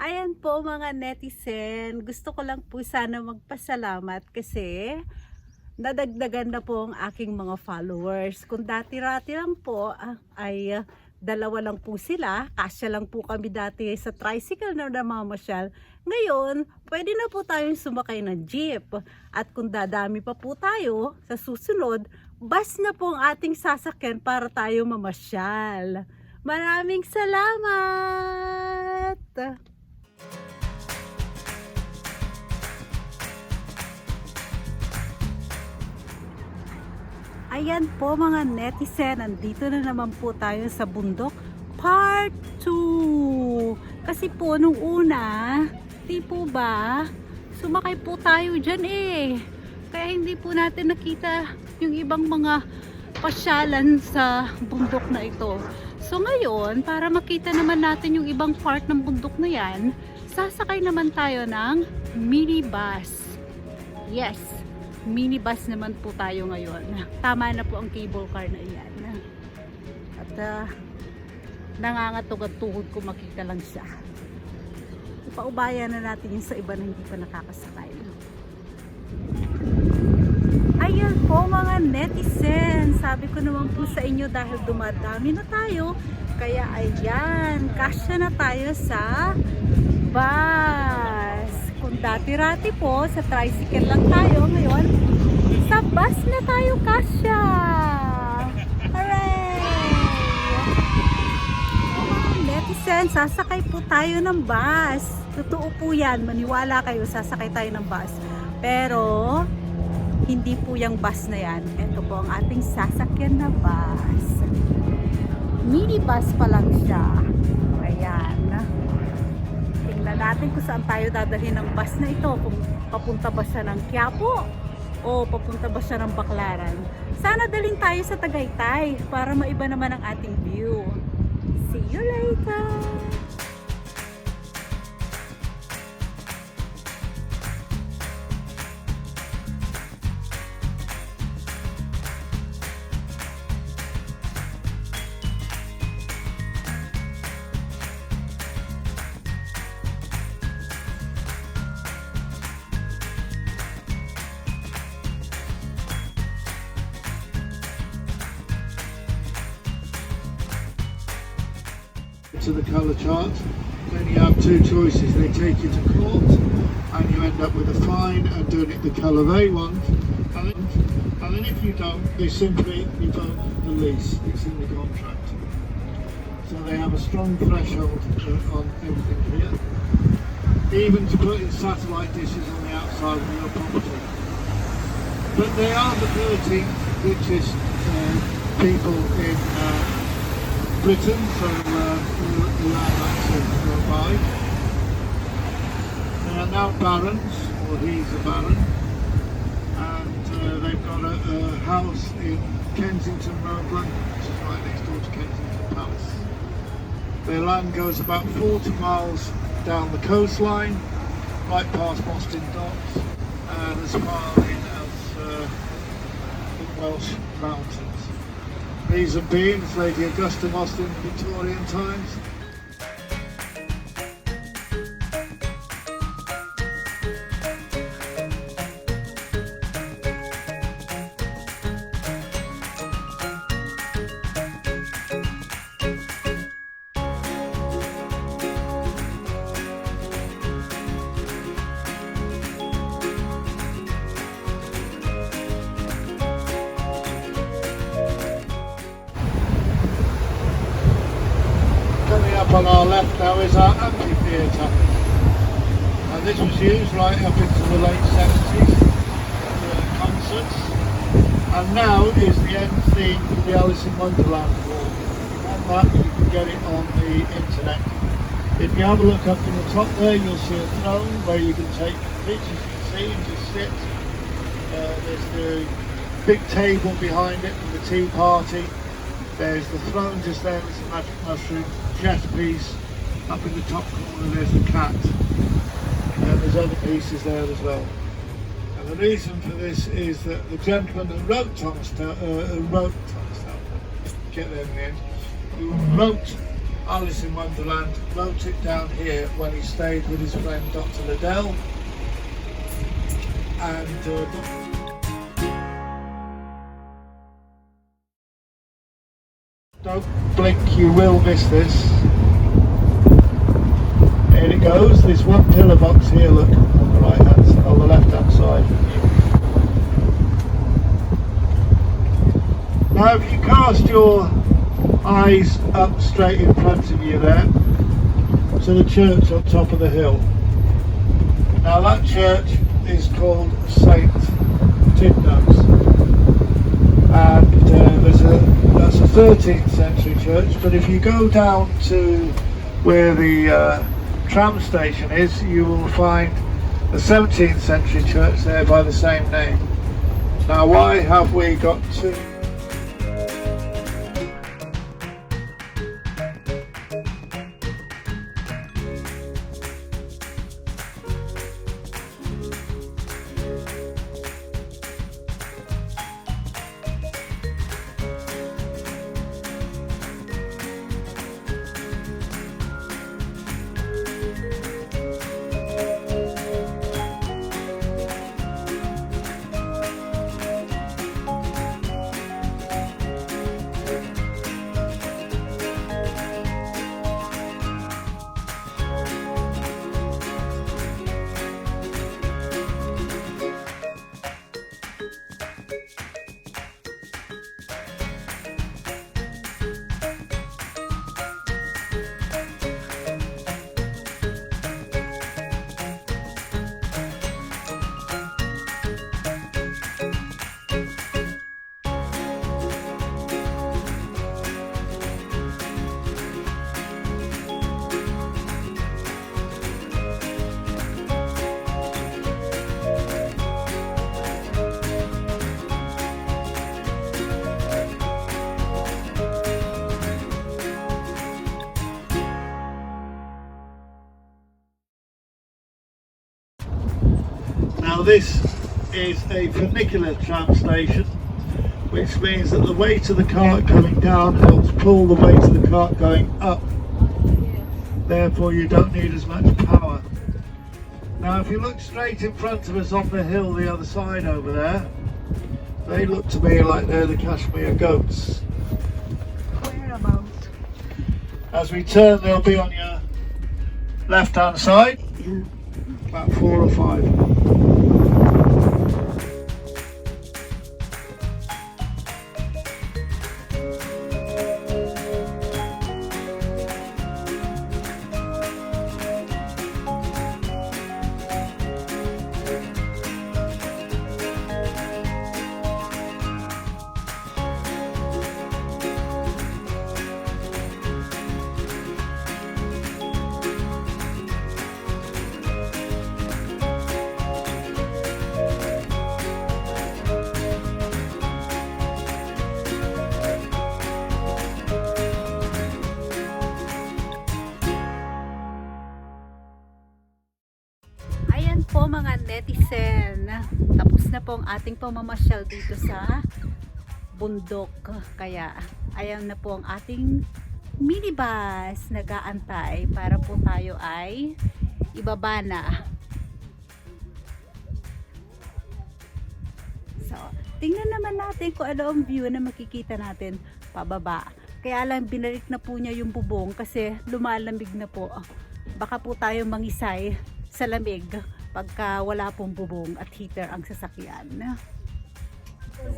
Ayan po mga netizen, gusto ko lang po sana magpasalamat kasi nadagdagan na po ang aking mga followers. Kung dati-rati lang po ay dalawa lang po sila, kasya lang po kami dati sa tricycle na namamasyal. Ngayon, pwede na po tayong sumakay ng jeep. At kung dadami pa po tayo sa susunod, bus na po ang ating sasakyan para tayo mamasyal. Maraming salamat! Ayan po mga netizen, nandito na naman po tayo sa bundok part 2. Kasi po nung una, di po ba, sumakay po tayo dyan eh. Kaya hindi po natin nakita yung ibang mga pasyalan sa bundok na ito. So ngayon, para makita naman natin yung ibang part ng bundok na yan, sasakay naman tayo ng minibus. Yes, minibus naman po tayo ngayon. Tama na po ang cable car na iyan. At nangangatog ang tuhod ko, makita lang siya. Ipaubayan na natin yung sa iba na hindi pa nakakasakay. Ayan po mga netizen, sabi ko naman po sa inyo dahil dumadami na tayo, kaya ayan, kasya na tayo sa bus. Kung dati-rati po sa tricycle lang tayo, ngayon sa bus na tayo kasya. Hooray! Mga netizen, sasakay po tayo ng bus. Totoo po yan, maniwala kayo, sasakay tayo ng bus. Pero hindi po yung bus na yan. Ito po ang ating sasakyan na bus. Minibus pa lang siya. Ayan. Tingnan natin kung saan tayo dadalhin ng bus na ito. Kung papunta ba siya ng Quiapo o papunta ba siya ng Baclaran. Sana dalhin tayo sa Tagaytay para maiba naman ang ating view. See you later! To the colour chart, then you have two choices. They take you to court and you end up with a fine and doing it the colour they want, and then if you don't, they simply revoke the lease. It's in the contract. So they have a strong threshold on everything here, even to put in satellite dishes on the outside of your property. But they are the 13th richest people in Britain, so we are actually nearby. They are now barons, or he's a baron, and they've got a house in Kensington Roadland, which is right next door to Kensington Palace. Their land goes about 40 miles down the coastline, right past Boston Docks, and as far in as the Welsh Mountains. Reason being, it's Lady Augusta lost in Victorian times. On our left now is our amphitheatre, and this was used right up into the late 70s for concerts, and now is the end theme for the Alice in Wonderland walk. On that you can get it on the internet. If you have a look up in the top there, you'll see a throne where you can take pictures, you can see and just sit. There's the big table behind it for the tea party. There's the throne just there, there's a magic mushroom chess piece. Up in the top corner there's the cat. And there's other pieces there as well. And the reason for this is that the gentleman who wrote Thomas Tower, get there in the end, who wrote Alice in Wonderland wrote it down here when he stayed with his friend Dr. Liddell. And don't blink, you will miss this. Here it goes. There's one pillar box here, look, on the right hand side, on the left hand side. Now if you cast your eyes up straight in front of you there to the church on top of the hill. Now that church is called St. Tidnose, and that's a 13th century church, but if you go down to where the tram station is, you will find a 17th century church there by the same name. Now why have we got two? Now this is a funicular tram station, which means that the weight of the cart coming down helps pull the weight of the cart going up. Therefore you don't need as much power. Now if you look straight in front of us on the hill the other side over there, they look to me like they're the cashmeregoats. Whereabouts? As we turn, they'll be on your left hand side, about 4 or 5. Po mga netizen, tapos na po ang ating pamamasyal dito sa bundok, kaya ayan na po ang ating minibus nag-aantay para po tayo ay ibaba na. So tingnan naman natin kung ano ang view na makikita natin pababa. Kaya lang binalik na po niya yung bubong kasi lumalamig na po, baka po tayo mangisay sa lamig pagka wala pong bubong at heater ang sasakyan.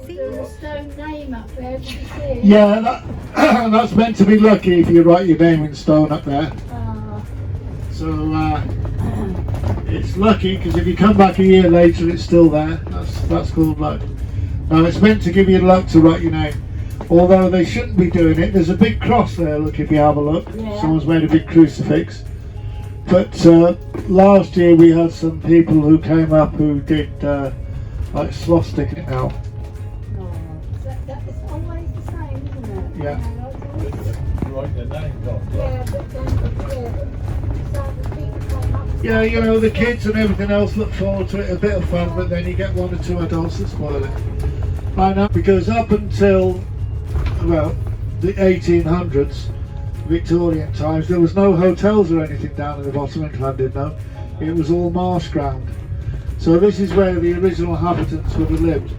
Stone name up there, did you see? Yeah, that's meant to be lucky if you write your name in stone up there. So it's lucky because if you come back a year later it's still there. That's called luck. Now it's meant to give you luck to write your name. Although they shouldn't be doing it. There's a big cross there, look, if you have a look. Yeah. Someone's made a big crucifix. But last year we had some people who came up who did like swastika it now. That is always the same, isn't it? Yeah. Write their names off. Yeah, you know, the kids and everything else look forward to it, a bit of fun, but then you get 1 or 2 adults that spoil it. I know, because up until about the 1800s, Victorian times. There was no hotels or anything down at the bottom, England did know. It was all marsh ground. So this is where the original inhabitants would have lived.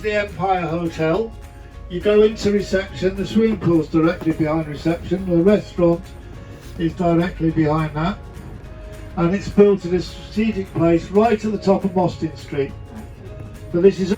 The Empire Hotel. You go into reception, the swimming pool's directly behind reception, the restaurant is directly behind that, and it's built at a strategic place right at the top of Mostyn Street. So this is